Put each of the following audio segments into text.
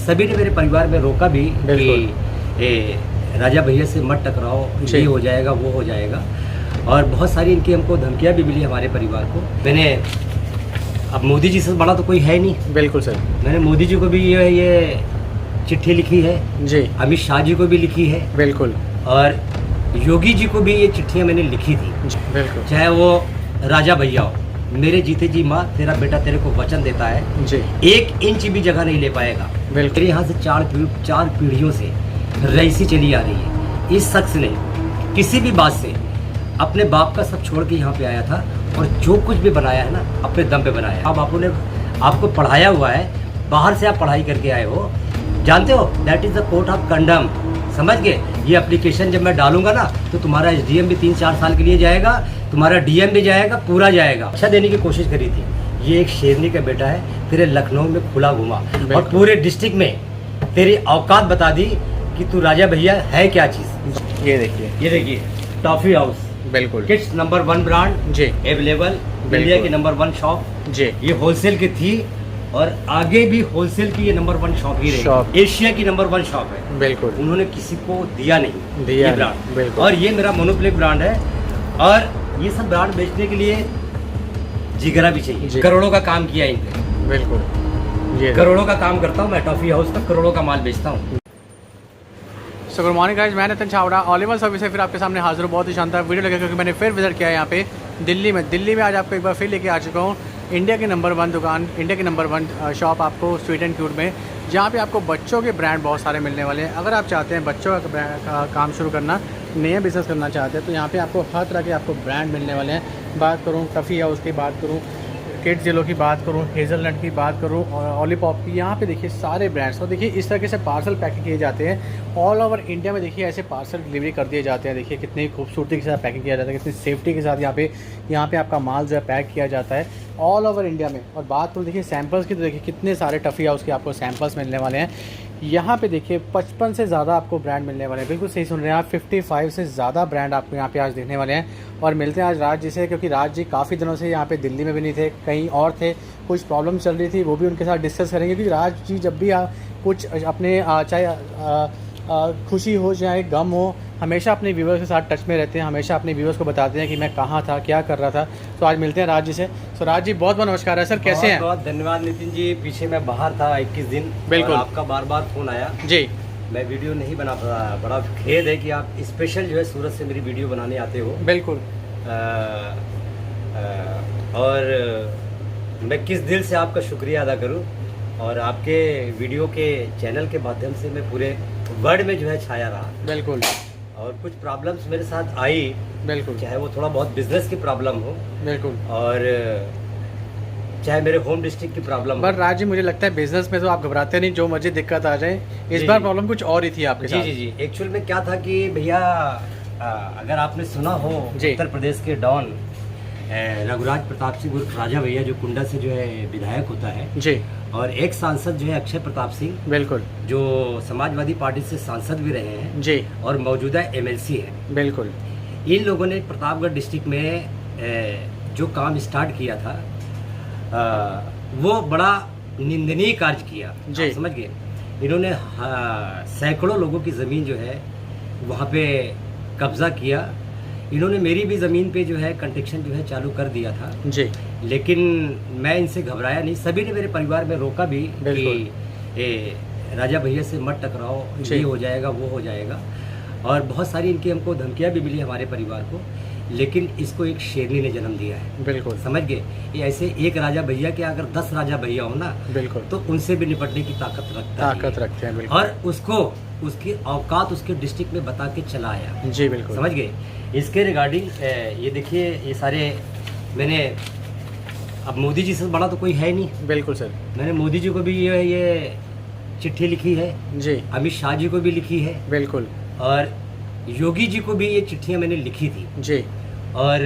सभी ने मेरे परिवार में रोका भी कि राजा भैया से मत टकराओ, ये हो जाएगा वो हो जाएगा। और बहुत सारी इनकी हमको धमकियाँ भी मिली हमारे परिवार को। मैंने अब मोदी जी से बड़ा तो कोई है नहीं। बिल्कुल सर। मैंने मोदी जी को भी ये चिट्ठी लिखी है जी, अमित शाह जी को भी लिखी है, बिल्कुल, और योगी जी को भी ये चिट्ठियाँ मैंने लिखी थी। बिल्कुल, चाहे वो राजा भैया हो, मेरे जीते जी माँ तेरा बेटा तेरे को वचन देता है जी, 1 इंच भी जगह नहीं ले पाएगा। बिल्कुल। मेरे यहाँ से 4 पीढ़ियों से रईसी चली आ रही है। इस शख्स ने किसी भी बात से अपने बाप का सब छोड़ के यहाँ पे आया था, और जो कुछ भी बनाया है ना अपने दम पे बनाया है। अब बापू ने आपको पढ़ाया हुआ है, बाहर से आप पढ़ाई करके आए हो, जानते हो that is the court of condemn. समझ गए? ये एप्लीकेशन जब मैं डालूंगा ना तो तुम्हारा एसडीएम भी 3-4 साल के लिए जाएगा, तुम्हारा डीएम भी जाएगा, पूरा जाएगा। अच्छा देने की कोशिश करी थी। ये एक शेरनी का बेटा है, तेरे लखनऊ में खुला घुमा और पूरे डिस्ट्रिक्ट में तेरी औकात बता दी कि तू राजा भैया है क्या चीज़। ये देखिए टॉफी हाउस, बिल्कुल, किड्स नंबर 1 ब्रांड जी, अवेलेबल, इंडिया की नंबर 1 शॉप जी, ये होलसेल की थी, और आगे भी होलसेल की ये नंबर 1 शॉप ही रही। एशिया की नंबर 1 शॉप है। बिल्कुल, उन्होंने किसी को दिया नहीं दिया ये ब्रांड। बिल्कुल। और ये मेरा मोनोप्ले ब्रांड है, और ये सब ब्रांड बेचने के लिए जिगरा भी चाहिए। करोड़ों का काम किया इनने, बिल्कुल, ये करोड़ों का काम करता हूँ मैं। टॉफी हाउस का करोड़ों का माल बेचता हूँ। सो गुड मॉर्निंग गाइस, मैं नितिन छावड़ा ऑलिवर सर्विस से फिर आपके सामने हाजिर हूँ। बहुत ही शानदार वीडियो लगा क्योंकि मैंने फिर विजिट किया है यहाँ पे दिल्ली में आज आपको एक बार फिर लेके आ चुका हूँ इंडिया की नंबर 1 दुकान, इंडिया की नंबर 1 शॉप आपको स्वीट एंड क्यूट में, जहाँ पे आपको बच्चों के ब्रांड बहुत सारे मिलने वाले हैं। अगर आप चाहते हैं बच्चों का काम शुरू करना, नया बिज़नेस करना चाहते हैं, तो यहाँ पे आपको हर तरह के आपको ब्रांड मिलने वाले हैं। बात करूँ टफ़ी हाउस की, बात करूँ किड्स जिलो की, बात करूँ हेज़लनट की, बात करूँ और लॉलीपॉप की, यहाँ पे देखिए सारे ब्रांड्स। और देखिए इस तरीके से पार्सल पैकिंग किए जाते हैं ऑल ओवर इंडिया में। देखिए ऐसे पार्सल डिलीवरी कर दिए जाते हैं। देखिए कितनी खूबसूरती के साथ पैकिंग किया जाता है, कितनी सेफ्टी के साथ यहाँ पे आपका माल जो है पैक किया जाता है ऑल ओवर इंडिया में। और बात करूँ देखिए सैम्पल्स की, तो देखिए कितने सारे टफ़ी हाउस के आपको सैम्पल्स मिलने वाले हैं। यहाँ पे देखिए 55 से ज़्यादा आपको ब्रांड मिलने वाले हैं। बिल्कुल सही सुन रहे हैं आप, 55 से ज़्यादा ब्रांड आपको यहाँ पे आज देखने वाले हैं। और मिलते हैं आज राज जी से, क्योंकि राज जी काफ़ी दिनों से यहाँ पे दिल्ली में भी नहीं थे, कहीं और थे, कुछ प्रॉब्लम चल रही थी, वो भी उनके साथ डिस्कस करेंगे। क्योंकि राज जी जब भी कुछ अपने चाहे खुशी हो चाहे गम हो, हमेशा अपने व्यूवर्स के साथ टच में रहते हैं, हमेशा अपने व्यूवर्स को बताते हैं कि मैं कहाँ था, क्या कर रहा था। तो आज मिलते हैं राज जी से। तो राज जी बहुत बहुत नमस्कार है सर, कैसे हैं? बहुत धन्यवाद नितिन जी। पीछे मैं बाहर था 21 दिन, बिल्कुल, आपका बार फोन आया जी, मैं वीडियो नहीं बना पाया। बड़ा खेद है कि आप स्पेशल जो है सूरत से मेरी वीडियो बनाने आते हो। बिल्कुल। और मैं किस दिल से आपका शुक्रिया अदा करूं, और आपके वीडियो के चैनल के माध्यम से मैं पूरे वर्ल्ड में जो है छाया रहा। बिल्कुल। और कुछ प्रॉब्लम्स मेरे साथ आई, बिल्कुल, चाहे वो थोड़ा बहुत बिजनेस की प्रॉब्लम हो, बिल्कुल, और चाहे मेरे होम डिस्ट्रिक्ट की प्रॉब्लम। पर राज जी मुझे लगता है बिजनेस में तो आप घबराते नहीं, जो मर्जी दिक्कत आ जाए। इस बार प्रॉब्लम कुछ और ही थी आपके साथ। जी। एक्चुअल में क्या था कि भैया, अगर आपने सुना हो उत्तर प्रदेश के डॉन रघुराज प्रताप सिंह उर्फ राजा भैया, जो कुंडा से जो है विधायक होता है जी, और एक सांसद जो है अक्षय प्रताप सिंह, बिल्कुल, जो समाजवादी पार्टी से सांसद भी रहे हैं जी, और मौजूदा एमएलसी है। बिल्कुल। इन लोगों ने प्रतापगढ़ डिस्ट्रिक्ट में जो काम स्टार्ट किया था, वो बड़ा निंदनीय कार्य किया जी, समझ गए। इन्होंने सैकड़ों लोगों की ज़मीन जो है वहाँ पे कब्जा किया। इन्होंने मेरी भी ज़मीन पे जो है कंस्ट्रक्शन जो है चालू कर दिया था जी, लेकिन मैं इनसे घबराया नहीं। सभी ने मेरे परिवार में रोका भी कि राजा भैया से मत टकराओ, ये हो जाएगा वो हो जाएगा। और बहुत सारी इनकी हमको धमकियाँ भी मिली हमारे परिवार को, लेकिन इसको एक शेरनी ने जन्म दिया है। बिल्कुल, समझ गए। ये ऐसे एक राजा भैया के अगर 10 राजा भैया हो ना, बिल्कुल, तो उनसे भी निपटने की ताकत रखते हैं। बिल्कुल। और उसको उसकी औकात उसके डिस्ट्रिक्ट में बता के चला आया जी, बिल्कुल, समझ गए। इसके रिगार्डिंग ये देखिए, ये सारे मैंने, अब मोदी जी से बड़ा तो कोई है नहीं। बिल्कुल सर। मैंने मोदी जी को भी ये चिट्ठी लिखी है जी, अमित शाह जी को भी लिखी है। बिल्कुल। और योगी जी को भी ये चिट्ठियाँ मैंने लिखी थी जी, और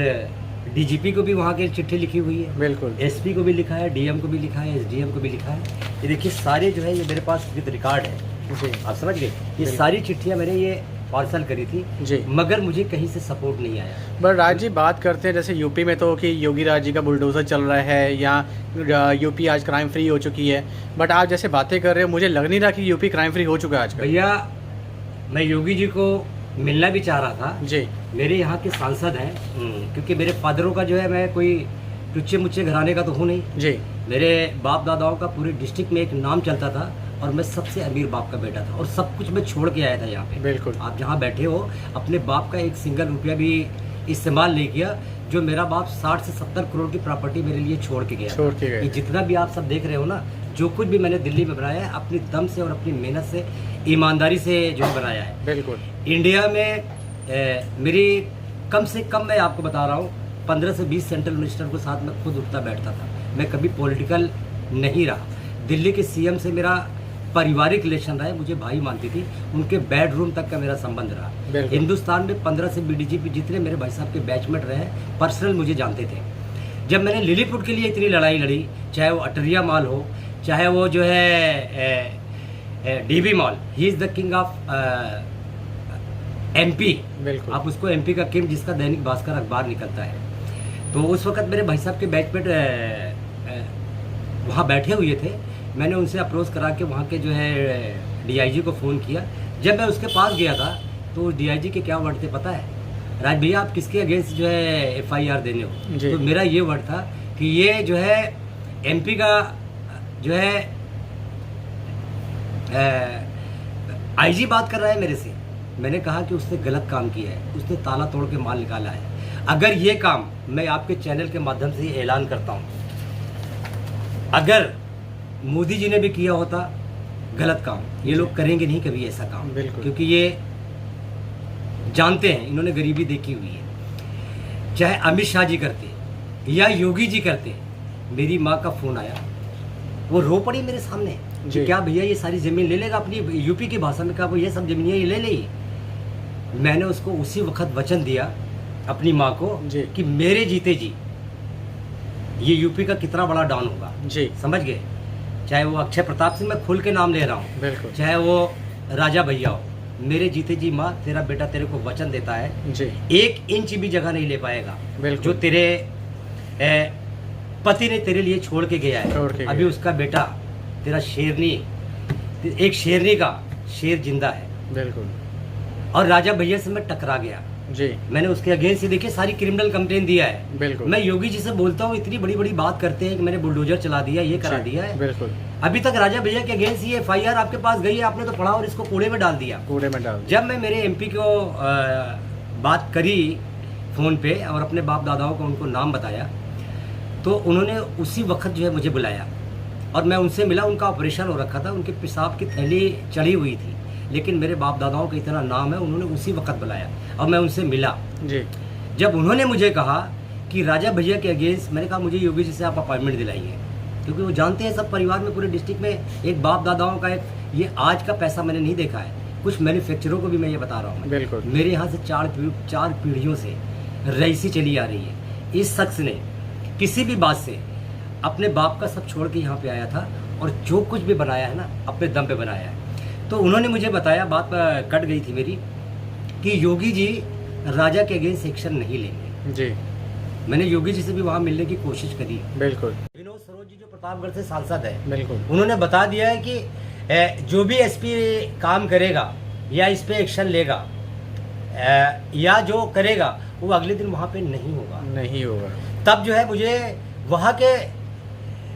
डीजीपी को भी वहाँ की चिट्ठी लिखी हुई है। बिल्कुल। एसपी को भी लिखा है, डीएम को भी लिखा है, एसडीएम को भी लिखा है। ये देखिए सारे जो है ये मेरे पास विद रिकॉर्ड है जी, आप समझ गए। ये सारी चिट्ठियाँ मैंने ये पार्सल करी थी जी, मगर मुझे कहीं से सपोर्ट नहीं आया। बट राज जी बात करते हैं जैसे यूपी में तो कि योगी राज जी का बुलडोज़र चल रहा है या यूपी आज क्राइम फ्री हो चुकी है, बट आप जैसे बातें कर रहे हो मुझे लग नहीं रहा कि यूपी क्राइम फ्री हो चुका है आजकल। भैया मैं योगी जी को मिलना भी चाह रहा था जी, मेरे यहाँ के सांसद हैं, क्योंकि मेरे फादरों का जो है मैं कोई टुच्चे मुच्चे घराने का तो हूँ नहीं जी, मेरे बाप दादाओं का पूरे डिस्ट्रिक्ट में एक नाम चलता था और मैं सबसे अमीर बाप का बेटा था और सब कुछ मैं छोड़ के आया था यहाँ पे। बिल्कुल आप जहाँ बैठे हो अपने बाप का एक सिंगल रुपया भी इस्तेमाल नहीं किया, जो मेरा बाप 60 से 70 करोड़ की प्रॉपर्टी मेरे लिए छोड़ के गया। ये जितना भी आप सब देख रहे हो ना, जो कुछ भी मैंने दिल्ली में बनाया है अपनी दम से और अपनी मेहनत से ईमानदारी से जो बनाया है। बिल्कुल इंडिया में मेरी कम से कम मैं आपको बता रहा हूँ 15 से 20 सेंट्रल मिनिस्टर को साथ में खुद उठता बैठता था। मैं कभी पॉलिटिकल नहीं रहा। दिल्ली के सीएम से मेरा पारिवारिक रिलेशन रहा है, मुझे भाई मानती थी, उनके बेडरूम तक का मेरा संबंध रहा। हिंदुस्तान में 15 से बीडीजीपी जितने मेरे भाई साहब के बैचमेट रहे हैं पर्सनल मुझे जानते थे। जब मैंने लिलीपुट के लिए इतनी लड़ाई लड़ी, चाहे वो अटरिया मॉल हो, चाहे वो जो है dB mall, he is the king of MP. आप उसको एमपी का किंग जिसका दैनिक भास्कर अखबार निकलता है, तो उस वक्त मेरे भाई साहब के बैचमेट वहाँ बैठे हुए थे। मैंने उनसे अप्रोच करा के वहाँ के जो है डीआईजी को फ़ोन किया। जब मैं उसके पास गया था तो डीआईजी के क्या वर्ड थे पता है? राज भैया आप किसके अगेंस्ट जो है एफआईआर देने हो? तो मेरा ये वर्ड था कि ये जो है एमपी का जो है आईजी बात कर रहा है मेरे से। मैंने कहा कि उसने गलत काम किया है, उसने ताला तोड़ के माल निकाला है। अगर ये काम मैं आपके चैनल के माध्यम से ऐलान करता हूँ, अगर मोदी जी ने भी किया होता गलत काम, ये लोग करेंगे नहीं कभी ऐसा काम, क्योंकि ये जानते हैं इन्होंने गरीबी देखी हुई है। चाहे अमित शाह जी करते या योगी जी करते, मेरी माँ का फोन आया, वो रो पड़ी मेरे सामने कि क्या भैया ये सारी जमीन ले लेगा अपनी, यूपी की भाषा में कहा वो ये सब जमीन ये ले ले। मैंने उसको उसी वक्त वचन दिया अपनी माँ को कि मेरे जीते जी ये यूपी का कितना बड़ा डॉन होगा जी, समझ गए? चाहे वो अक्षय प्रताप सिंह, मैं खुल के नाम ले रहा हूँ, चाहे वो राजा भैया हो, मेरे जीते जी माँ तेरा बेटा तेरे को वचन देता है जी, 1 इंच भी जगह नहीं ले पाएगा जो तेरे पति ने तेरे लिए छोड़ के गया है। अभी उसका बेटा तेरा शेरनी, एक शेरनी का शेर जिंदा है। बिल्कुल। और राजा भैया से मैं टकरा गया जी, मैंने उसके अगेंस्ट ही देखिए सारी क्रिमिनल कंप्लेन दिया है। बिल्कुल। मैं योगी जी से बोलता हूँ, इतनी बड़ी बड़ी बात करते हैं कि मैंने बुलडोजर चला दिया, ये करा दिया है। बिल्कुल। अभी तक राजा भैया के अगेंस्ट ये एफआईआर आपके पास गई है, आपने तो पढ़ा और इसको कूड़े में डाल दिया। कूड़े में डाल। जब मैं मेरे एमपी को बात करी फोन पे और अपने बाप दादाओं को उनको नाम बताया, तो उन्होंने उसी वक्त जो है मुझे बुलाया और मैं उनसे मिला। उनका ऑपरेशन हो रखा था, उनके पेशाब की थैली चढ़ी हुई थी, लेकिन मेरे बाप दादाओं का इतना नाम है, उन्होंने उसी वक्त बुलाया और मैं उनसे मिला जी। जब उन्होंने मुझे कहा कि राजा भैया के अगेंस्ट, मैंने कहा मुझे योगी जी से आप अपॉइंटमेंट दिलाइए, क्योंकि वो जानते हैं सब परिवार में पूरे डिस्ट्रिक्ट में एक बाप दादाओं का एक, ये आज का पैसा मैंने नहीं देखा है, कुछ मैन्युफैक्चरों को भी मैं ये बता रहा हूँ। बिल्कुल। मेरे यहाँ से 4 पीढ़ियों से रईसी चली आ रही है। इस शख्स ने किसी भी बात से अपने बाप का सब छोड़ के यहाँ पे आया था और जो कुछ भी बनाया है ना अपने दम पे बनाया है। तो उन्होंने मुझे बताया, बात कट गई थी मेरी, कि योगी जी राजा के अगेंस्ट एक्शन नहीं लेंगे जी। मैंने योगी जी से भी वहाँ मिलने की कोशिश करी। बिल्कुल। विनोद सरोज जी जो प्रतापगढ़ से सांसद है, बिल्कुल, उन्होंने बता दिया है कि जो भी एसपी काम करेगा या इस पे एक्शन लेगा या जो करेगा वो अगले दिन वहाँ पे नहीं होगा। तब जो है मुझे वहाँ के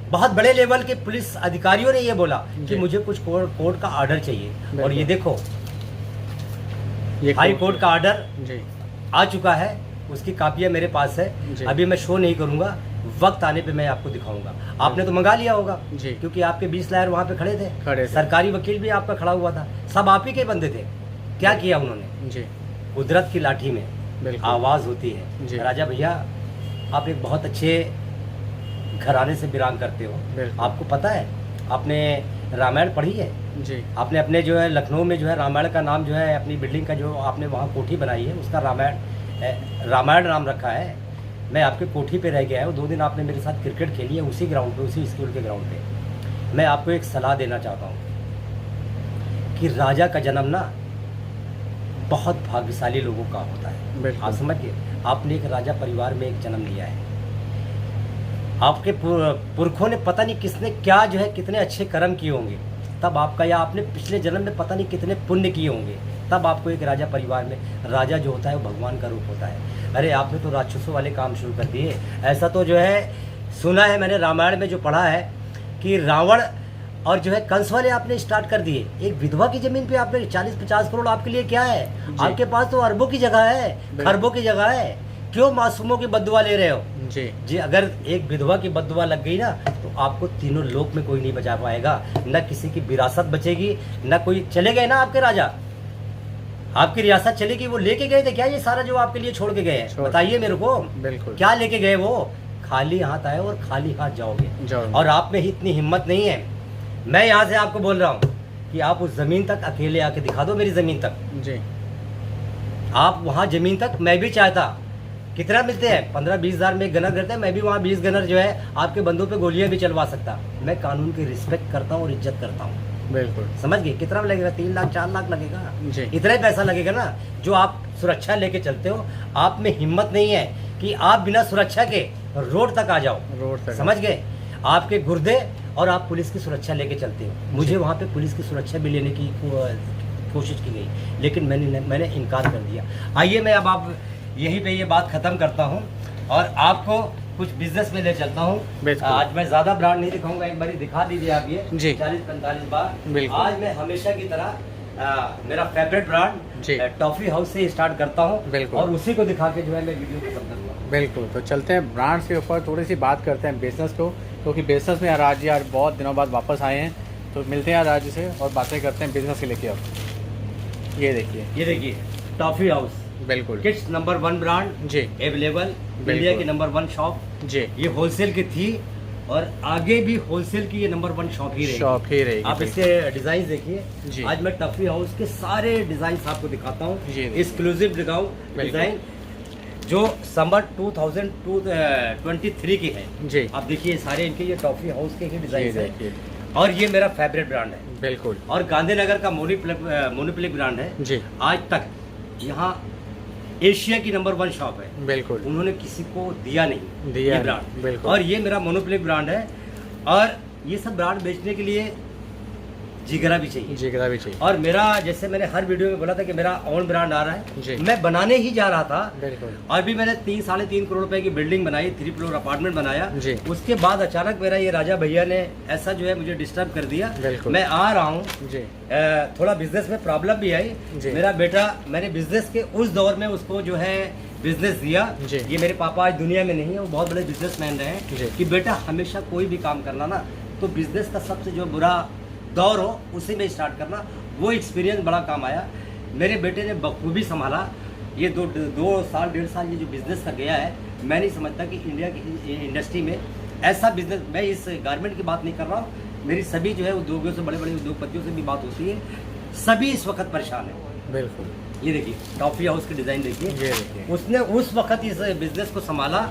बहुत बड़े लेवल के पुलिस अधिकारियों ने ये बोला कि मुझे कुछ कोर्ट का ऑर्डर चाहिए, और ये देखो हाई कोर्ट का ऑर्डर आ चुका है, उसकी कापियाँ मेरे पास है। अभी मैं शो नहीं करूंगा, वक्त आने पे मैं आपको दिखाऊंगा। आपने तो मंगा लिया होगा जी, क्योंकि आपके 20 लायर वहाँ पे खड़े थे, सरकारी वकील भी आपका खड़ा हुआ था, सब आप ही के बंदे थे। क्या किया उन्होंने जी? कुदरत की लाठी में आवाज होती है। राजा भैया आप एक बहुत अच्छे घराने से बिलोंग करते हो, आपको पता है, आपने रामायण पढ़ी है जी, आपने अपने जो है लखनऊ में जो है रामायण का नाम जो है अपनी बिल्डिंग का जो आपने वहाँ कोठी बनाई है उसका रामायण नाम रखा है। मैं आपके कोठी पे रह गया हूँ, 2 दिन आपने मेरे साथ क्रिकेट खेली है उसी ग्राउंड पे, उसी स्कूल के ग्राउंड पे। मैं आपको एक सलाह देना चाहता हूँ कि राजा का जन्म ना बहुत भाग्यशाली लोगों का होता है। बिल्कुल। आप समझिए, आपने एक राजा परिवार में एक जन्म लिया है, आपके पुरखों ने पता नहीं किसने क्या जो है कितने अच्छे कर्म किए होंगे तब आपका, या आपने पिछले जन्म में पता नहीं कितने पुण्य किए होंगे तब आपको एक राजा परिवार में, राजा जो होता है वो भगवान का रूप होता है। अरे आपने तो राक्षसों वाले काम शुरू कर दिए। ऐसा तो जो है सुना है मैंने, रामायण में जो पढ़ा है कि रावण और जो है कंस वाले आपने स्टार्ट कर दिए। एक विधवा की जमीन पे आपने 40-50 करोड़, आपके लिए क्या है? आपके पास तो अरबों की जगह है, खरबों की जगह है, क्यों मासूमों की बद्दुआ ले रहे हो? जी अगर एक विधवा की बद्दुआ लग गई ना तो आपको तीनों लोक में कोई नहीं बचा पाएगा, न किसी की विरासत बचेगी, न कोई। चले गए ना आपके राजा, आपकी रियासत चलेगी, वो लेके गए थे क्या ये सारा जो आपके लिए छोड़ के गए हैं? बताइए मेरे को। बिल्कुल। क्या लेके गए? वो खाली हाथ आए और खाली हाथ जाओगे। और आप में ही इतनी हिम्मत नहीं है। मैं यहाँ से आपको बोल रहा हूँ कि आप उस जमीन तक अकेले आके दिखा दो, मेरी जमीन तक जी। आप वहाँ जमीन तक, मैं भी चाहता। कितना मिलते हैं? 15-20 हज़ार में एक गनर करते हैं, मैं भी वहाँ 20 गनर जो है आपके बंदों पे गोलियां भी चलवा सकता। मैं कानून की रिस्पेक्ट करता हूँ और इज्जत करता हूँ। बिल्कुल। समझ गए? कितना लगेगा? 3 लाख 4 लाख लगेगा जी। इतना ही पैसा लगेगा ना जो आप सुरक्षा लेके चलते हो। आप में हिम्मत नहीं है कि आप बिना सुरक्षा के रोड तक आ जाओ। रोड तक समझ गए? आपके गुर्दे, और आप पुलिस की सुरक्षा लेके चलते हो। मुझे वहाँ पे पुलिस की सुरक्षा भी लेने की कोशिश की गई, लेकिन मैंने इनकार कर दिया। आइए मैं अब आप यहीं पे ये बात ख़त्म करता हूँ और आपको कुछ बिजनेस में ले चलता हूँ। आज मैं ज़्यादा ब्रांड नहीं दिखाऊंगा, एक बार दिखा दीजिए आप ये 40-45 बार। आज मैं हमेशा की तरह मेरा फेवरेट ब्रांड टॉफी हाउस से स्टार्ट करता हूँ और उसी को दिखा के जो है मैं वीडियो खत्म करूँगा। बिल्कुल। तो चलते हैं ब्रांड्स के ऊपर, थोड़ी सी बात करते हैं बिजनेस को, क्योंकि बिजनेस में राज जी यार बहुत दिनों बाद वापस आए हैं। तो मिलते हैं राज जी से और बातें करते हैं बिजनेस के लेके। अब ये देखिए टॉफी हाउस, बिल्कुल किड्स नंबर 1 ब्रांड जी, अवेलेबल इंडिया की नंबर 1 शॉप जी। ये होलसेल की थी और आगे भी होलसेल की ये नंबर 1 शॉप ही रहेगी। आप इसके डिजाइन देखिए। आज मैं टॉफी हाउस के सारे डिजाइन आपको दिखाता हूँ, एक्सक्लूसिव दिखाऊं डिजाइन जो समर 2023 की है जी। आप देखिए सारे इनके ये टॉफी हाउस के ही डिजाइन है और ये मेरा फेवरेट ब्रांड है। बिल्कुल। और गांधीनगर का मोनोप्लिक ब्रांड है जी। आज तक यहाँ एशिया की नंबर 1 शॉप है। बिल्कुल। उन्होंने किसी को दिया नहीं ये ब्रांड। बिल्कुल। और ये मेरा मोनोप्लिक ब्रांड है और ये सब ब्रांड बेचने के लिए जिगरा भी चाहिए। और मेरा, जैसे मैंने हर वीडियो में बोला था कि मेरा ओन ब्रांड आ रहा है, मैं बनाने ही जा रहा था। बिल्कुल। और भी मैंने 3-3.5 करोड़ रुपए की बिल्डिंग बनाई, 3 फ्लोर अपार्टमेंट बनाया। उसके बाद अचानक मेरा ये राजा भैया ने ऐसा जो है मुझे डिस्टर्ब कर दिया। मैं आ रहा हूँ, थोड़ा बिजनेस में प्रॉब्लम भी आई। मेरा बेटा, मैंने बिजनेस के उस दौर में उसको जो है बिजनेस दिया। ये मेरे पापा आज दुनिया में नहीं है, वो बहुत बड़े बिजनेसमैन रहे हैं कि बेटा हमेशा कोई भी काम करना ना तो बिजनेस का सबसे जो बुरा दौर हो उसी में स्टार्ट करना। वो एक्सपीरियंस बड़ा काम आया। मेरे बेटे ने बखूबी संभाला। ये 2 साल 1.5 साल ये जो बिजनेस का गया है, मैं नहीं समझता कि इंडिया की इंडस्ट्री में ऐसा बिजनेस, मैं इस गारमेंट की बात नहीं कर रहा हूँ, मेरी सभी जो है उद्योगों से, बड़े बड़े उद्योगपतियों से भी बात होती है, सभी इस वक्त परेशान है। बिल्कुल। ये देखिए टॉफी हाउस की डिज़ाइन देखिए, उसने उस वक्त इस बिजनेस को संभाला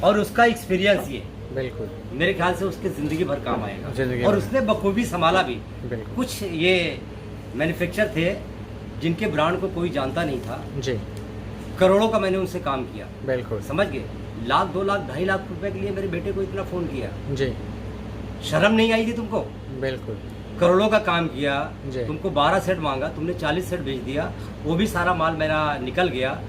और उसका एक्सपीरियंस ये बिल्कुल मेरे ख्याल से उसके जिंदगी भर काम आएगा। और उसने बखूबी संभाला भी। कुछ ये मैन्युफैक्चर थे जिनके ब्रांड को कोई जानता नहीं था जी। करोड़ों का मैंने उनसे काम किया। बिल्कुल। समझ गए? 1 लाख 2 लाख 2.5 लाख रुपए के लिए मेरे बेटे को इतना फोन किया जी। शर्म नहीं आई थी तुमको? बिल्कुल। करोड़ों का काम किया, तुमको 12 सेट मांगा, तुमने 40 सेट भेज दिया। वो भी सारा माल मेरा निकल गया।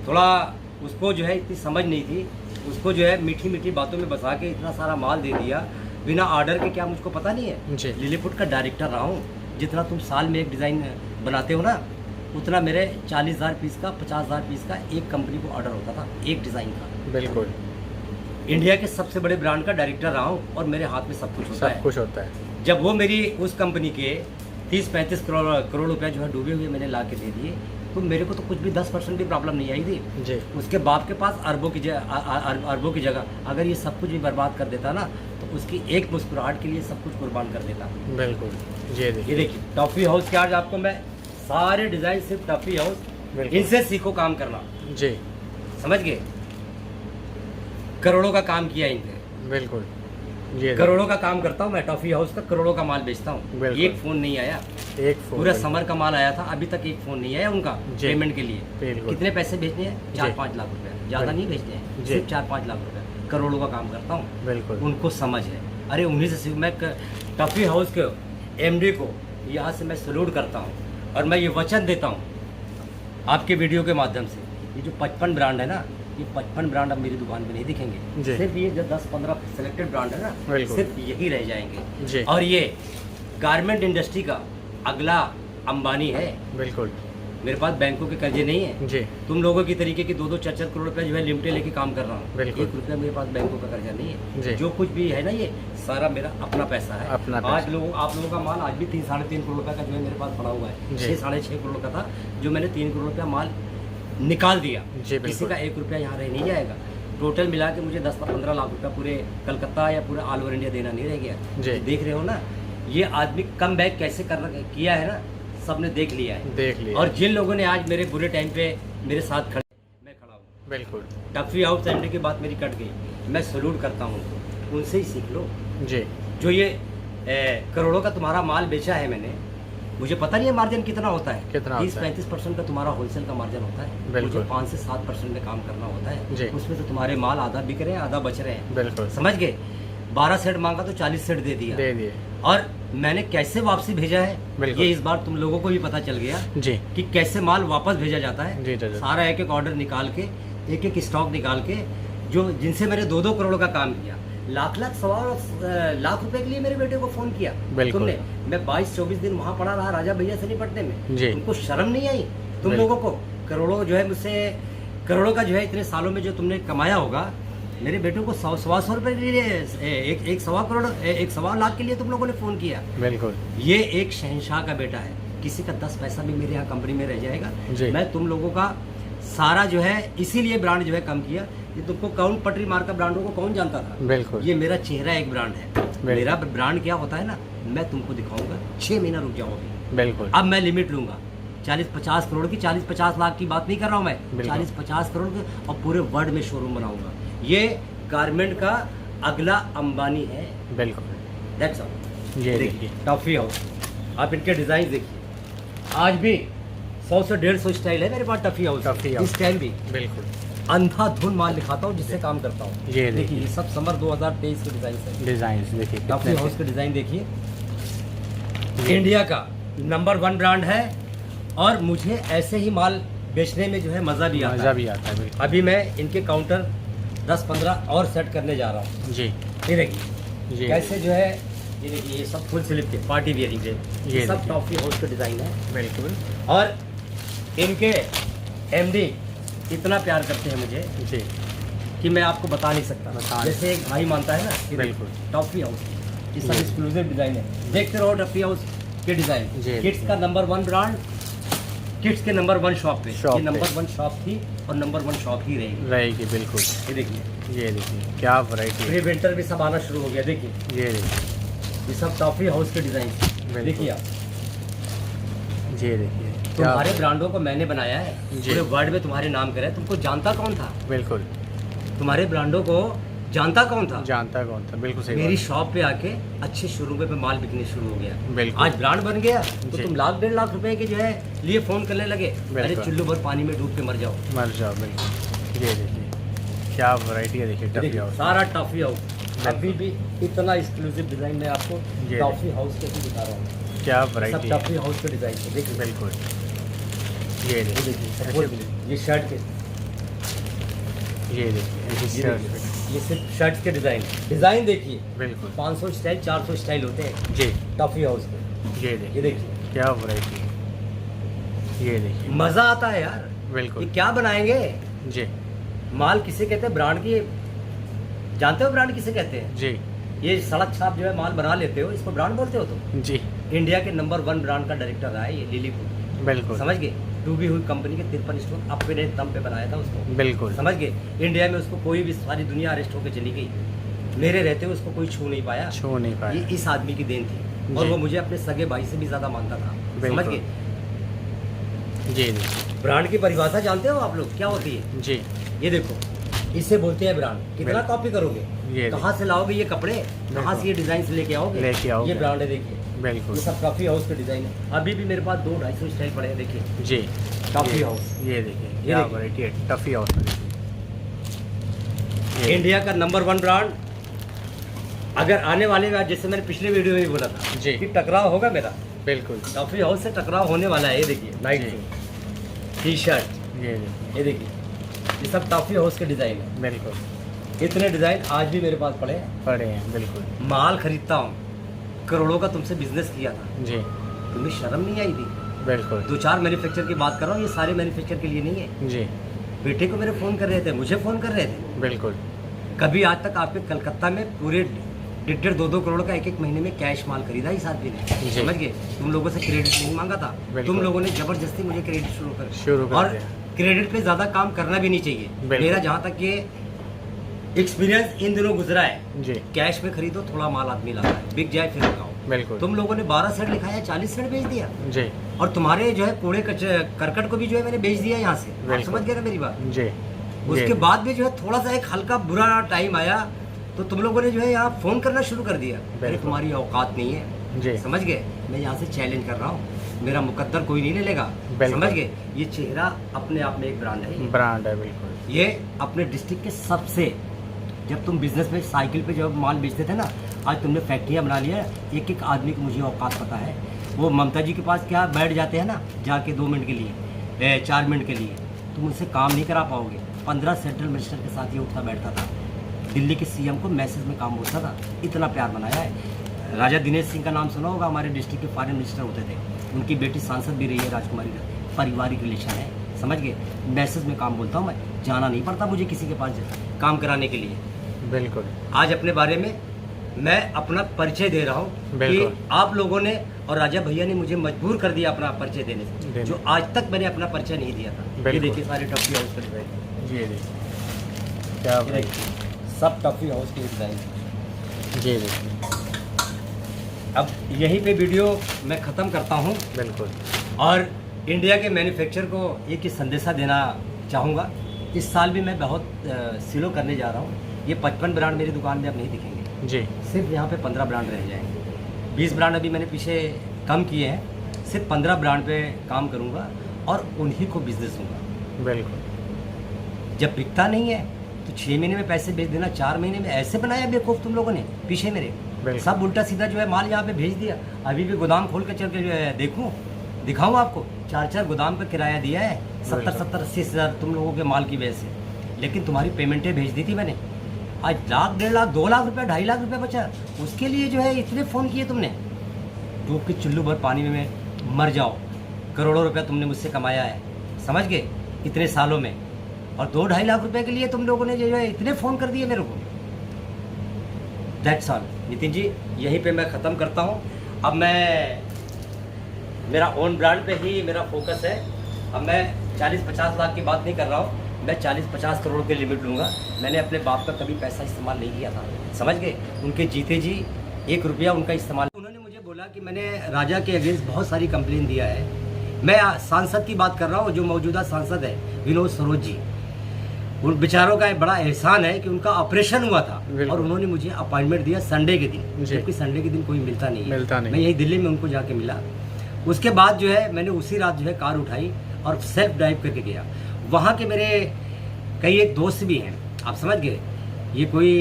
थोड़ा उसको जो है इतनी समझ नहीं थी, उसको जो है मीठी मीठी बातों में बसा के इतना सारा माल दे दिया बिना ऑर्डर के। क्या मुझको पता नहीं है? लिलीपुट का डायरेक्टर रहा हूँ। जितना तुम साल में एक डिज़ाइन बनाते हो ना, उतना मेरे 40,000 पीस का, 50,000 पीस का एक कंपनी को ऑर्डर होता था एक डिज़ाइन का। बिल्कुल। इंडिया के सबसे बड़े ब्रांड का डायरेक्टर रहा हूँ और मेरे हाथ में सब कुछ होता है। जब वो मेरी उस कंपनी के 30-35 करोड़ रुपए जो है डूबे हुए मैंने ला के दे दिए, तो मेरे को तो कुछ भी 10% भी प्रॉब्लम नहीं आई थी जी। उसके बाप के पास अरबों की जगह अगर ये सब कुछ भी बर्बाद कर देता ना तो उसकी एक मुस्कुराहट के लिए सब कुछ कुर्बान कर देता। बिल्कुल। ये देखिए टॉफी हाउस के आज आपको मैं सारे डिजाइन, सिर्फ टॉफी हाउस, इनसे सीखो काम करना जी। समझ गए? करोड़ों का काम किया इनसे। बिल्कुल। ये करोड़ों का काम करता हूँ मैं, टॉफी हाउस का करोड़ों का माल बेचता हूँ। बिल्कुल। एक फोन नहीं आया, एक फोन पूरा समर का माल आया था, अभी तक एक फोन नहीं आया उनका जी। पेमेंट के लिए। बिल्कुल। कितने पैसे भेजने हैं? 4-5 लाख रुपए, ज़्यादा नहीं भेजने हैं, जी। सिर्फ 4-5 लाख रुपए। करोड़ों का काम करता हूँ, बिल्कुल। उनको समझ है। अरे उन्हीं से मैं टॉफी हाउस के MD को यहाँ से मैं सैल्यूट करता हूँ और मैं ये वचन देता हूँ आपके वीडियो के माध्यम से, ये जो 55 ब्रांड है ना, ये 55 ब्रांड अब मेरी दुकान पे नहीं दिखेंगे, जी। सिर्फ ये जो 10-15 सिलेक्टेड ब्रांड है ना, बिल्कुल। सिर्फ यही रह जाएंगे। जी। और ये गारमेंट इंडस्ट्री का अगला अंबानी है। बिल्कुल। मेरे पास बैंकों के कर्जे नहीं है, जी। तुम लोगों की तरीके के 2-2 4-4 करोड़ रुपए जो है लिमिटेड लेके काम कर रहा हूँ। बिल्कुल। 1 रुपया मेरे पास बैंकों का कर्जा नहीं जी। है। जो कुछ भी है ना, ये सारा मेरा अपना पैसा है। अपना आज पैसा। आप लोगों का माल आज भी 3-3.5 करोड़ रुपए का जो है मेरे पास पड़ा हुआ है। जी। 6-6.5 करोड़ का था, जो मैंने 3 करोड़ रुपया माल निकाल दिया। जी, बिल्कुल। किसी का 1 रुपया यहाँ रह नहीं जाएगा। टोटल मिला के मुझे 10-15 लाख रुपया पूरे कलकत्ता या पूरे ऑल ओवर इंडिया देना नहीं रह गया। जी। देख रहे हो ना, ये आदमी कम बैक कैसे किया है ना, सबने देख लिया है। देख लिया। और जिन लोगों ने आज मेरे बुरे टाइम पे मेरे साथ खड़े, मैं खड़ा हूँ। बिल्कुल। टॉफी हाउस एमडी की बात मेरी कट गई, मैं सैल्यूट करता हूँ उनको, उनसे ही सीख लो। जी। जो ये करोड़ों का तुम्हारा माल बेचा है मैंने, मुझे पता नहीं है मार्जिन कितना होता है। कितना होता है? 30-35% का तुम्हारा होलसेल का मार्जिन होता है। बिल्कुल। मुझे 5 से 7% में काम करना होता है। जी। उसमें से तुम्हारे माल आधा बिक रहे हैं, आधा बच रहे हैं। बिल्कुल। समझ गए? 12 सेट मांगा तो 40 सेट दे दिया। दे दिए। और मैंने कैसे वापसी भेजा है, बिल्कुल। ये इस बार तुम लोगों को भी पता चल गया जी। कि कैसे माल वापस भेजा जाता है। जी, जी, जी। सारा एक एक ऑर्डर निकाल के, एक एक स्टॉक निकाल के, जो जिनसे मैंने 2-2 करोड़ का काम किया, लाख लाख रुपए के लिए मेरे बेटे को फोन किया बिल्कुल। तुमने। मैं 22-24 दिन वहां पड़ा रहा राजा भैया से निपटने में। जी। तुमको शर्म नहीं आई? तुम बिल्कुल। लोगों को करोड़ों जो है मुझसे, करोड़ों का जो है इतने सालों में जो तुमने कमाया होगा, मेरे बेटे को 100 रुपए के लिए, एक 1.25 लाख के लिए तुम लोगों ने फोन किया। बिल्कुल। ये एक शहंशाह का बेटा है, किसी का 10 पैसा भी मेरे यहाँ कंपनी में रह जाएगा। जी। मैं तुम लोगों का सारा जो है इसीलिए ब्रांड जो है कम किया। ये तुमको कौन पटरी मार का ब्रांडों को कौन जानता था? बिल्कुल। ये मेरा चेहरा एक ब्रांड है। मेरा ब्रांड क्या होता है ना, मैं तुमको दिखाऊंगा। 6 महीना रुक जाओगे। बिल्कुल। अब मैं लिमिट लूंगा 40-50 करोड़ की, 40-50 लाख की बात नहीं कर रहा हूँ मैं, बिल्कुल। 40-50 करोड़ की, और पूरे वर्ल्ड में शोरूम बनाऊंगा। ये गारमेंट का अगला अंबानी है। बिल्कुल। That's all. ये देखिए देखिए। टॉफी हाउस, आप इनके डिजाइन देखिए। आज भी 100 से 150 स्टाइल है मेरे पास टॉफी हाउस। Toffee house. इस टाइम भी बिल्कुल। अंधाधुन माल दिखाता हूँ, जिससे काम करता हूँ। ये देखिए, ये सब समर 2023 के डिजाइन है। डिजाइन देखिए टॉफी कितने हाउस के डिजाइन देखिए। इंडिया का नंबर 1 ब्रांड है, और मुझे ऐसे ही माल बेचने में जो है मजा भी आता मजा है। भी आता है। बिल्कुल। अभी मैं इनके काउंटर 10-15 और सेट करने जा रहा हूँ। जी। ये देखिए ये कैसे जो है, ये देखिए ये सब फुल स्लीव के पार्टी वियरिंग के, ये सब देखिए। टॉफी हाउस के डिजाइन है। बिल्कुल। और इनके MD इतना प्यार करते हैं मुझे जी। कि मैं आपको बता नहीं सकता। बता नहीं। जैसे एक भाई मानता है ना, ये बिल्कुल। टॉफी हाउस, ये सब जी। एक्सक्लूसिव डिजाइन है। देखते रहो टॉफी हाउस के डिजाइन। जी। किड्स का नंबर 1 ब्रांड, किड्स के नंबर 1 शॉप पे। शॉप ये पे। नंबर 1 शॉप थी और नंबर 1 शॉप ही रहेगी। रहेगी। बिल्कुल। ये देखिए, ये देखिए क्या वैरायटी है। प्री विंटर भी सब आना शुरू हो गया। देखिए ये देखिए। ये सब टॉफी हाउस के डिजाइन। बिल्कुल। देखिए आप, ये देखिए तुम्हारे ब्रांडों को मैंने बनाया है, जी। पूरे वर्ल्ड में तुम्हारे नाम करे। तुमको जानता कौन था? बिल्कुल। तुम्हारे ब्रांडों को जानता कौन था? जानता कौन था? बिल्कुल सही मेरी बात शॉप पे आके अच्छे शोरूम पे माल बिकने शुरू हो गया। बिल्कुल। आज ब्रांड बन गया तो जी। तुम 1.5 लाख रुपए के जो है लिए फोन करने लगे। अरे बिल्कुल। चुल्लू भर पानी में डूब के मर जाओ। है। मर जाओ। बिल्कुल। ये देखिए क्या वैरायटी है। देखिए टॉफी देखिए, हाउस। सारा टॉफी हाउस। अभी भी इतना एक्सक्लूसिव डिजाइन मैं आपको ये टॉफी हाउस के भी दिखा रहा हूँ। क्या सब वैरायटी है। टॉफी हाउस के डिजाइन है। देखिए बिल्कुल। ये ये देखिए। देखिए, सब ये शर्ट के, ये देखिए ऐसी ये शर्ट। देखिए, ये सिर्फ शर्ट के डिजाइन देखिए। बिल्कुल। 500 स्टाइल, 400 स्टाइल होते हैं जी। टॉफी हाउस के। ये ये देखिए देखिए क्या वैरायटी है। ये देखिए। मजा आता है यार। बिल्कुल। ये क्या बनाएंगे? जी। माल किसे कहते हैं? ब्रांड की, जानते हो ब्रांड किसे कहते हैं? जी। ये सड़क छाप जो है माल बना लेते हो, इसको ब्रांड बोलते हो तुम? जी। इंडिया के नंबर 1 ब्रांड का डायरेक्टर रहा है ये लिलीपुर। बिल्कुल। समझ गए? डूबी हुई कंपनी के 53 स्टोर अपने दम पे बनाया था उसको। बिल्कुल। समझ गए? इंडिया में उसको कोई भी, सारी दुनिया अरेस्ट होकर चली गई, मेरे रहते हुए उसको कोई छू नहीं पाया। छू नहीं ये पाया। इस आदमी की देन थी, और जी। वो मुझे अपने सगे भाई से भी ज्यादा मानता था। समझ बिल्कुल। गए? जी देखिए। ब्रांड की परिभाषा जानते हो आप लोग क्या होती है? जी। ये देखो, इसे बोलते हैं ब्रांड। कितना बिल्कुल। कॉपी करोगे, ये कहाँ से लाओगे ये कपड़े, कहाँ से ये डिजाइन से लेके आओगे, ये ब्रांड है देखिए। बिल्कुल। ये सब टॉफी हाउस के डिजाइन है। अभी भी मेरे पास 200-250 स्टाइल पड़े हैं देखिए। जी टॉफी हाउस ये देखिए ये क्या देखिए। वैरायटी है टफी हाउस में देखिए। ये इंडिया का नंबर 1 ब्रांड। अगर आने वाले में, जैसे मैंने पिछले वीडियो में भी बोला था जी। कि टकराव होगा मेरा, बिल्कुल। टॉफी हाउस से टकराव होने वाला है। ये देखिए नाइट जी। सूट, टी शर्ट, ये देखिए ये देखिए, ये सब टॉफी हाउस के डिजाइन है। बिल्कुल इतने डिजाइन आज भी मेरे पास पड़े हैं। पड़े हैं बिल्कुल। माल खरीदता हूँ, करोड़ों का तुमसे बिजनेस किया था, जी तुम्हें शर्म नहीं आई थी? बिल्कुल। 2-4 मैन्युफैक्चर की बात कर रहा हूँ, ये सारे मैन्युफैक्चर के लिए नहीं है। जी बेटे को मेरे फ़ोन कर रहे थे, मुझे फ़ोन कर रहे थे। बिल्कुल। कभी आज तक आपके कलकत्ता में पूरे 1.5-2 करोड़ का एक महीने में कैश माल खरीदा इस आदमी ने, जी। समझ गए? तुम लोगों से क्रेडिट नहीं मांगा था, बिल्कुल। तुम लोगों ने जबरदस्ती मुझे क्रेडिट शुरू कर और दिया। क्रेडिट पे ज़्यादा काम करना भी नहीं चाहिए। बिल्कुल। मेरा जहाँ तक ये एक्सपीरियंस इन दिनों गुजरा है, जी कैश में खरीदो, थोड़ा माल आदमी लाता है, बिक जाए फिर लगाओ। बिल्कुल। तुम लोगों ने 12 सेट लिखाया, 40 सेट बेच दिया। जी और तुम्हारे जो है कूड़े करकट को भी जो है मैंने बेच दिया यहाँ से। आप बिल्कुल। समझ गए ना मेरी बात? जी उसके बाद भी जो है थोड़ा सा एक हल्का बुरा टाइम आया तो तुम लोगों ने जो है यहाँ फोन करना शुरू कर दिया। अरे बिल्कुल। तुम्हारी औकात नहीं है, जी समझ गए? मैं यहाँ से चैलेंज कर रहा हूँ, मेरा मुकद्दर कोई नहीं ले लेगा, बिल्कुल। समझ गए? ये चेहरा अपने आप में एक ब्रांड है ये। ब्रांड है बिल्कुल। ये अपने डिस्ट्रिक्ट के सबसे, जब तुम बिजनेस में साइकिल पे जब माल बेचते थे ना, आज तुमने फैक्ट्रियाँ बना लिया, एक एक आदमी को मुझे औकात पता है। वो ममता जी के पास क्या बैठ जाते हैं ना जाके 2 मिनट के लिए, 4 मिनट के लिए, तुम उनसे काम नहीं करा पाओगे। 15 सेंट्रल मिनिस्टर के साथ ये उठता बैठता था, दिल्ली के सीएम को मैसेज में काम बोलता था, इतना प्यार बनाया है। राजा दिनेश सिंह का नाम सुना होगा, हमारे डिस्ट्रिक्ट के फॉरेन मिनिस्टर होते थे, उनकी बेटी सांसद भी रही है, राजकुमारी का पारिवारिक रिलेशन है, समझ गए? मैसेज में काम बोलता हूँ मैं, जाना नहीं पड़ता मुझे किसी के पास काम कराने के लिए। बिल्कुल। आज अपने बारे में मैं अपना परिचय दे रहा हूँ कि बिल्कुल। आप लोगों ने और राजा भैया ने मुझे मजबूर कर दिया अपना परिचय देने से, जो आज तक मैंने अपना परिचय नहीं दिया था। ये बिल्कुल। देखिए सारे टॉफी हाउस के डिजाइन, जी देखिए क्या ये देखिए, सब टॉफी हाउस के डिजाइन। जी देखिए अब यहीं पे वीडियो मैं ख़त्म करता हूँ बिल्कुल। और इंडिया के मैन्युफैक्चर को एक ही संदेशा देना चाहूँगा। इस साल भी मैं बहुत सीलो करने जा रहा हूँ। ये 55 ब्रांड मेरी दुकान में अब नहीं दिखेंगे, जी सिर्फ यहाँ पे 15 ब्रांड रह जाएंगे। 20 ब्रांड अभी मैंने पीछे कम किए हैं, सिर्फ 15 ब्रांड पे काम करूँगा और उन्हीं को बिजनेस दूंगा। बिल्कुल। जब बिकता नहीं है तो 6 महीने में पैसे भेज देना, 4 महीने में, ऐसे बनाया बेवकूफ़ तुम लोगों ने पीछे मेरे। बिल्कुल। सब उल्टा सीधा जो है माल यहाँ पे भेज दिया। अभी भी गोदाम खोल के चल के जो है देखूँ, दिखाऊँ आपको, 4-4 गोदाम पे किराया दिया है, 70-80 हज़ार तुम लोगों के माल की वजह से। लेकिन तुम्हारी पेमेंटें भेज दी थी मैंने। आज 1 लाख, 1.5 लाख, 2 लाख रुपये, 2.5 लाख रुपये बचा, उसके लिए जो है इतने फ़ोन किए तुमने। डूब के चुल्लू भर पानी में मर जाओ। करोड़ों रुपया तुमने मुझसे कमाया है, समझ गए, इतने सालों में। और 2-2.5 लाख रुपए के लिए तुम लोगों ने जो है इतने फ़ोन कर दिए मेरे को। दैट्स ऑल नितिन जी, यहीं पे मैं ख़त्म करता हूँ। अब मैं मेरा ओन ब्रांड पे ही मेरा फोकस है। अब मैं 40-50 लाख की बात नहीं कर रहा हूँ, मैं 40-50 करोड़ के लिमिट लूँगा। मैंने अपने बाप का कभी पैसा इस्तेमाल नहीं किया था, समझ गए? उनके जीते जी 1 रुपया उनका इस्तेमाल। उन्होंने मुझे बोला कि मैंने राजा के अगेंस्ट बहुत सारी कंप्लेन दिया है। मैं सांसद की बात कर रहा हूँ, जो मौजूदा सांसद है विनोद सरोज जी। उन बेचारों का एक बड़ा एहसान है कि उनका ऑपरेशन हुआ था और उन्होंने मुझे अपॉइंटमेंट दिया संडे के दिन, जबकि संडे के दिन कोई मिलता नहीं है। मैं यही दिल्ली में उनको जाके मिला। उसके बाद जो है मैंने उसी रात जो है कार उठाई और सेल्फ ड्राइव करके गया। वहाँ के मेरे कई एक दोस्त भी हैं, आप समझ गए? ये कोई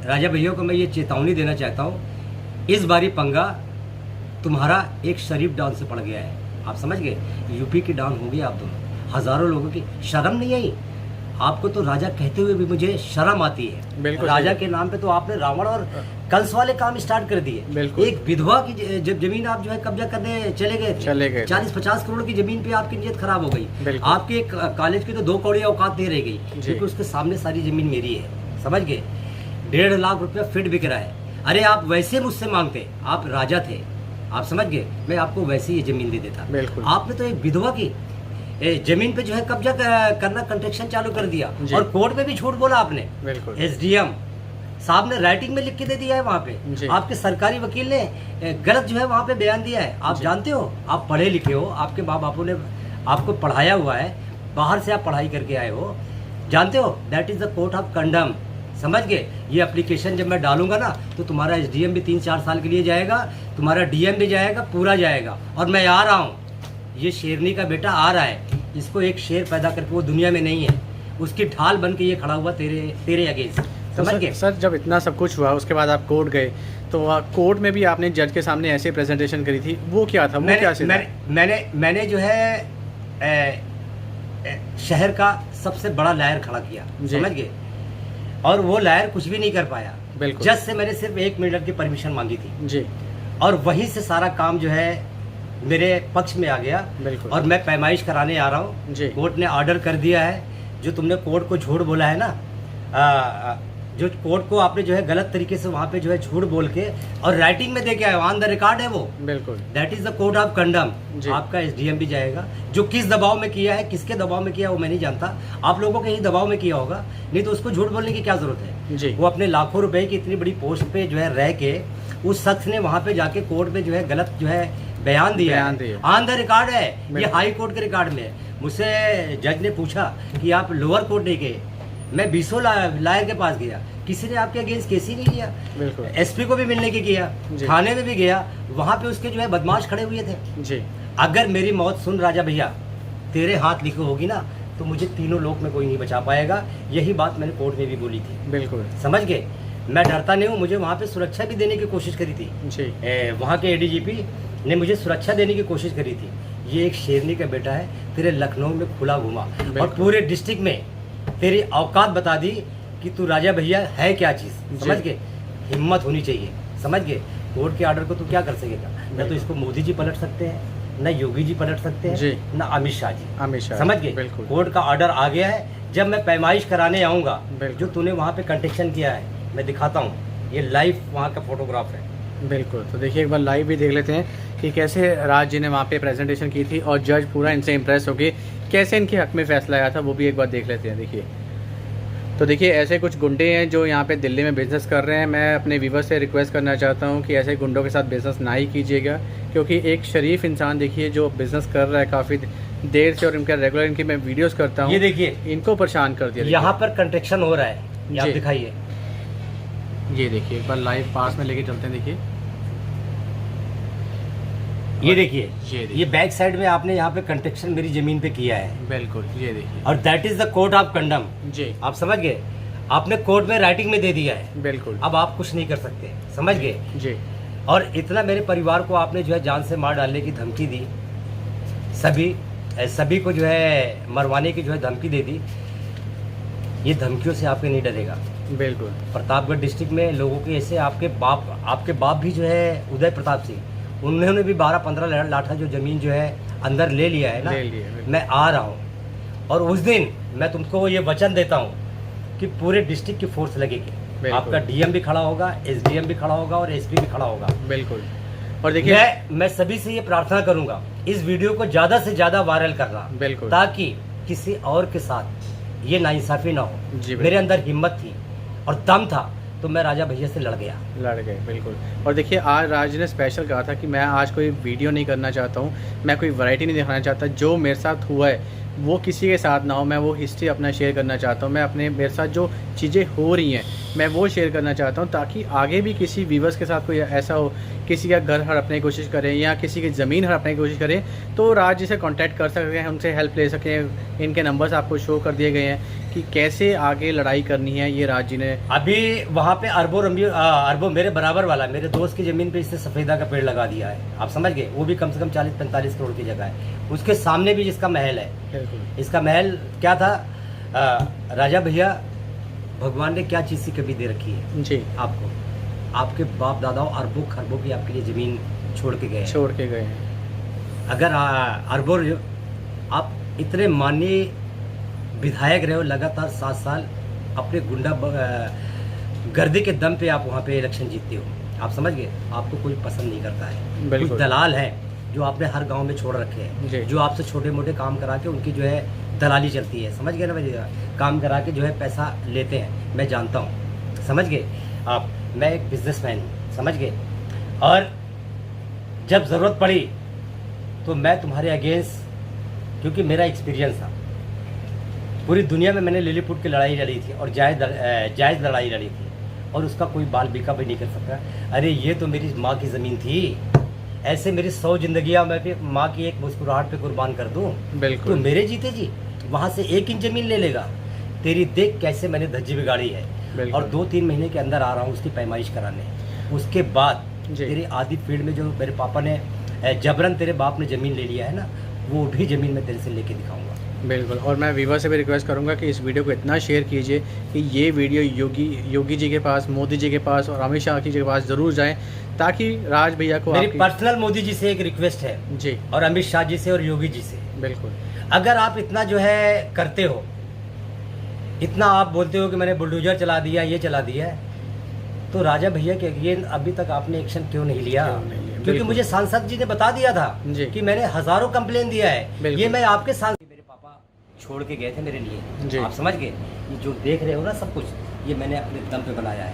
राजा भैया को मैं ये चेतावनी देना चाहता हूँ, इस बारी पंगा तुम्हारा एक शरीफ डॉन से पड़ गया है, आप समझ गए? यूपी की डॉन होंगे आप दोनों। हज़ारों लोगों की शर्म नहीं आई आपको? तो राजा कहते हुए भी मुझे शर्म आती है। राजा के नाम पे तो आपने रावण और कंस वाले काम स्टार्ट कर दिए। एक विधवा की जब जमीन आप जो है कब्जा करने चले गए 40-50 करोड़ की जमीन पे आपकी नीयत खराब हो गई। आपके कॉलेज की तो 2 कौड़ी औकात नहीं रह गई, क्योंकि उसके सामने सारी जमीन मेरी है, समझ गए? 1.5 लाख रुपया फिट बिक रहा है। अरे आप वैसे मुझसे मांगते, आप राजा थे, आप समझ गए? मैं आपको वैसे ही जमीन दे देता। आपने तो एक विधवा की जमीन पे जो है कब्जा करना, कंस्ट्रक्शन चालू कर दिया और कोर्ट में भी झूठ बोला आपने। SDM साहब ने राइटिंग में लिख के दे दिया है वहाँ पे। आपके सरकारी वकील ने गलत जो है वहाँ पे बयान दिया है। आप जानते हो, आप पढ़े लिखे हो, आपके माँ बापों ने आपको पढ़ाया हुआ है, बाहर से आप पढ़ाई करके आए हो, जानते हो, that is the court of condemn. समझ गए? ये एप्लीकेशन जब मैं डालूंगा ना तो तुम्हारा एसडीएम भी 3-4 साल के लिए जाएगा, तुम्हारा डीएम भी जाएगा, पूरा जाएगा। और मैं आ रहा हूँ, ये शेरनी का बेटा आ रहा है, इसको एक शेर पैदा करके, वो दुनिया में नहीं है, उसकी ढाल बन के ये खड़ा हुआ तेरे अगेंस्ट। समझ गए? सर जब इतना सब कुछ हुआ उसके बाद आप कोर्ट गए, तो कोर्ट में भी आपने जज के सामने ऐसे प्रेजेंटेशन करी थी, वो क्या था? मैंने जो है शहर का सबसे बड़ा लायर खड़ा किया। समझ गए? और वो लायर कुछ भी नहीं कर पाया। बिल्कुल। जज से मैंने सिर्फ 1 मिनट की परमिशन मांगी थी जी, और वहीं से सारा काम जो है मेरे पक्ष में आ गया। बिल्कुल। और मैं पैमाइश कराने आ रहा हूँ जी। कोर्ट ने ऑर्डर कर दिया है। जो तुमने कोर्ट को झूठ बोला है ना, जो कोर्ट को आपने जो है गलत तरीके से वहाँ पे जो है झूठ बोल के और राइटिंग में दे के आए, ऑन द रिकॉर्ड है वो। बिल्कुल। That is the court of condemn. आपका एसडीएम भी जाएगा। जो किस दबाव में किया है, किसके दबाव में किया है वो मैं नहीं जानता, आप लोगों के ही दबाव में किया होगा, नहीं तो उसको झूठ बोलने की क्या जरूरत है जी। वो अपने लाखों रुपए की इतनी बड़ी पोस्ट पे जो है रह के उस शख्स ने वहाँ पे जाके कोर्ट में जो है गलत जो है बयान दिया है, ऑन द रिकॉर्ड है, ये हाई कोर्ट के रिकॉर्ड में है। मुझसे जज ने पूछा कि आप लोअर कोर्ट नहीं गए, मैं 20 लायर के पास गया, किसी ने आपके अगेंस्ट केस ही नहीं किया। एसपी को भी मिलने की किया, थाने में भी गया, वहां पे उसके जो है बदमाश खड़े हुए थे जी। अगर मेरी मौत सुन राजा भैया तेरे हाथ लिखी होगी ना तो मुझे तीनों लोक में कोई नहीं बचा पाएगा। यही बात मैंने कोर्ट में भी बोली थी। बिल्कुल। समझ गए? मैं डरता नहीं हूँ। मुझे वहाँ पे सुरक्षा भी देने की कोशिश करी थी जी। वहाँ के एडीजीपी ने मुझे सुरक्षा देने की कोशिश करी थी। ये एक शेरनी का बेटा है, तेरे लखनऊ में खुला घुमा और पूरे डिस्ट्रिक्ट में तेरी औकात बता दी कि तू राजा भैया है क्या चीज। समझ गए? हिम्मत होनी चाहिए। समझ गए? कोर्ट के ऑर्डर को तू क्या कर सकेगा? न तो इसको मोदी जी पलट सकते हैं, न योगी जी पलट सकते हैं, न अमित शाह जी। समझ गए? कोर्ट का ऑर्डर आ गया है। जब मैं पैमाइश कराने आऊंगा, जो तूने वहाँ पे कंटेक्शन किया है मैं दिखाता हूँ। ये लाइव वहाँ का फोटोग्राफ है। बिल्कुल। तो देखिए एक बार लाइव भी देख लेते हैं कि कैसे राज जी ने वहाँ पे प्रेजेंटेशन की थी और जज पूरा इनसे इम्प्रेस हो गए, कैसे इनके हक में फैसला आया था, वो भी एक बार देख लेते हैं। देखिए, तो देखिए ऐसे कुछ गुंडे हैं जो यहाँ पे दिल्ली में बिज़नेस कर रहे हैं। मैं अपने व्यूवर्स से रिक्वेस्ट करना चाहता हूँ कि ऐसे गुंडों के साथ बिज़नेस ना ही कीजिएगा, क्योंकि एक शरीफ इंसान देखिए जो बिज़नेस कर रहा है काफ़ी देर से और इनका रेगुलर इनकी मैं वीडियोस करता हूँ। ये देखिए इनको परेशान कर दिया। यहाँ पर कंस्ट्रक्शन हो रहा है, ये आप दिखाइए। ये देखिए एक बार लाइव पास में लेके चलते हैं। देखिए ये देखिए, ये बैक साइड में आपने यहाँ पे कंस्ट्रक्शन मेरी जमीन पे किया है। बिल्कुल। ये देखिए, और that is the court of condemn जी। आप समझ गए? आपने कोर्ट में राइटिंग में दे दिया है। बिल्कुल। अब आप कुछ नहीं कर सकते। समझ गए जी। और इतना मेरे परिवार को आपने जो है जान से मार डालने की धमकी दी, सभी को जो है मरवाने की जो है धमकी दे दी। ये धमकियों से आपके नहीं डरेगा। बिल्कुल। प्रतापगढ़ डिस्ट्रिक्ट में लोगों के ऐसे आपके बाप भी जो है उदय प्रताप सिंह, उन्होंने भी 12-15 लाठा जो जमीन जो है अंदर ले लिया है ना। मैं आ रहा हूँ और उस दिन मैं तुमको ये वचन देता हूँ कि पूरे डिस्ट्रिक्ट की फोर्स लगेगी। आपका डीएम भी खड़ा होगा, एसडीएम भी खड़ा होगा और एसपी भी खड़ा होगा। बिल्कुल। और देखिए मैं सभी से ये प्रार्थना करूंगा इस वीडियो को ज्यादा से ज्यादा वायरल करना। बिल्कुल। ताकि किसी और के साथ ये नाइंसाफी ना हो। मेरे अंदर हिम्मत थी और दम था तो मैं राजा भैया से लड़ गए। बिल्कुल। और देखिए आज राज ने स्पेशल कहा था कि मैं आज कोई वीडियो नहीं करना चाहता हूँ, मैं कोई वैरायटी नहीं दिखाना चाहता, जो मेरे साथ हुआ है वो किसी के साथ ना हो, मैं वो हिस्ट्री अपना शेयर करना चाहता हूँ। मैं मेरे साथ जो चीज़ें हो रही हैं मैं वो शेयर करना चाहता हूँ, ताकि आगे भी किसी व्यूवर्स के साथ कोई ऐसा हो, किसी का घर हड़पने की कोशिश करें या किसी की ज़मीन हड़पने की कोशिश करें, तो राज जी से कॉन्टैक्ट कर सकते हैं, उनसे हेल्प ले सकें। इनके नंबर्स आपको शो कर दिए गए हैं कि कैसे आगे लड़ाई करनी है। ये राज जी ने अभी वहाँ पे अरबों मेरे बराबर वाला मेरे दोस्त की ज़मीन पे इसने सफ़ेदा का पेड़ लगा दिया है। आप समझ गए? वो भी कम से कम 40-45 करोड़ की जगह है। उसके सामने भी जिसका महल है, इसका महल क्या था? राजा भैया भगवान ने क्या चीज़ सी कभी दे रखी है जी आपको? आपके बाप दादाओं अरबों खरबों की आपके लिए ज़मीन छोड़ के गए हैं। अगर अरबों आप इतने माननीय विधायक रहे हो लगातार 7 साल, अपने गुंडा गर्दी के दम पे आप वहाँ पे इलेक्शन जीतते हो। आप समझ गए? आपको कोई पसंद नहीं करता है। कुछ दलाल है जो आपने हर गांव में छोड़ रखे हैं, जो आपसे छोटे मोटे काम करा के उनकी जो है दलाली चलती है। समझ गए ना भैया? काम करा के जो है पैसा लेते हैं, मैं जानता हूँ। समझ गए आप? मैं एक बिजनेसमैन हूँ। समझ गए? और जब ज़रूरत पड़ी तो मैं तुम्हारे अगेंस्ट, क्योंकि मेरा एक्सपीरियंस था, पूरी दुनिया में मैंने लिलीपुट की लड़ाई लड़ी थी और जायज़ लड़ाई लड़ी थी, और उसका कोई बाल बिका भी नहीं कर सकता। अरे ये तो मेरी माँ की ज़मीन थी, ऐसे मेरी 100 जिंदगियाँ मैं भी माँ की एक मुस्कुराहट पे कुर्बान कर दूँ। बिल्कुल। तो मेरे जीते जी वहाँ से 1 इंच ज़मीन ले लेगा? तेरी देख कैसे मैंने धज्जी बिगाड़ी है। और 2-3 महीने के अंदर आ रहा हूँ उसकी पैमाइश कराने। उसके बाद तेरी आधी फील्ड में जो मेरे पापा ने जबरन तेरे बाप ने ज़मीन ले लिया है ना, वो भी ज़मीन मैं तेरे से लेके दिखाऊंगा। बिल्कुल। और मैं व्यूअर से भी रिक्वेस्ट करूंगा कि इस वीडियो को इतना शेयर कीजिए कि ये वीडियो योगी जी के पास, मोदी जी के पास और अमित शाह जी के पास ज़रूर जाए, ताकि राज भैया को मेरी पर्सनल मोदी जी से एक रिक्वेस्ट है जी, और अमित शाह जी से और योगी जी से। बिल्कुल। अगर आप इतना जो है करते हो, इतना आप बोलते हो कि मैंने बुलडोजर चला दिया, ये चला दिया है, तो राजा भैया के अगेन अभी तक आपने एक्शन क्यों नहीं लिया? क्योंकि मुझे सांसद जी ने बता दिया था कि मैंने हजारों कंप्लेन दिया है। ये मैं आपके सांसद, मेरे पापा छोड़ के गए थे मेरे लिए, आप समझ गए? ये जो देख रहे हो ना सब कुछ, ये मैंने अपने दम पे बनाया है,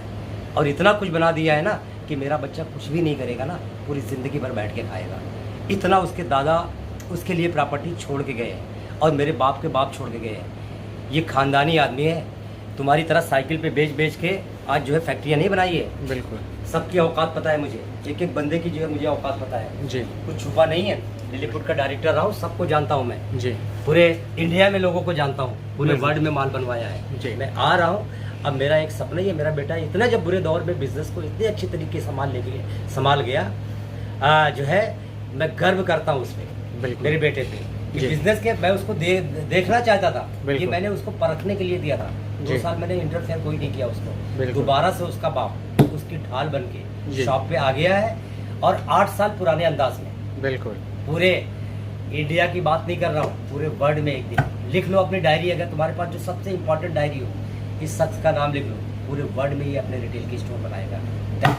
और इतना कुछ बना दिया है ना कि मेरा बच्चा कुछ भी नहीं करेगा ना, पूरी जिंदगी भर बैठ के खाएगा। इतना उसके दादा उसके लिए प्रॉपर्टी छोड़ के गए और मेरे बाप के बाप छोड़ के गए। ये खानदानी आदमी है। तुम्हारी तरह साइकिल पे बेच के आज जो है फैक्ट्रियाँ नहीं बनाई है। बिल्कुल। सबकी औकात पता है मुझे, एक बंदे की जो है मुझे औकात पता है जी। कुछ छुपा नहीं है। लिलीपुट का डायरेक्टर रहा हूँ, सबको जानता हूँ मैं जी। पूरे इंडिया में लोगों को जानता हूँ, पूरे वर्ल्ड में माल बनवाया है जी। मैं आ रहा हूँ। अब मेरा एक सपना ही है, मेरा बेटा इतना जब बुरे दौर में बिजनेस को इतने अच्छी तरीके से संभाल गया, जो है मैं गर्व करता हूँ उस पर, मेरे बेटे पे। बिजनेस के मैं उसको देखना चाहता था, ये मैंने उसको परखने के लिए दिया था। 2 साल मैंने इंटरफेयर कोई नहीं किया उसको। दोबारा से उसका बाप उसकी ढाल बन के शॉप पे आ गया है, और 8 साल पुराने अंदाज में। बिल्कुल। पूरे इंडिया की बात नहीं कर रहा हूँ, पूरे वर्ल्ड में एक दिन लिख लो अपनी डायरी, अगर तुम्हारे पास जो सबसे इम्पोर्टेंट डायरी हो, इस शख्स का नाम लिख लो, पूरे वर्ल्ड में ये अपने रिटेल की स्टोर बनाएगा।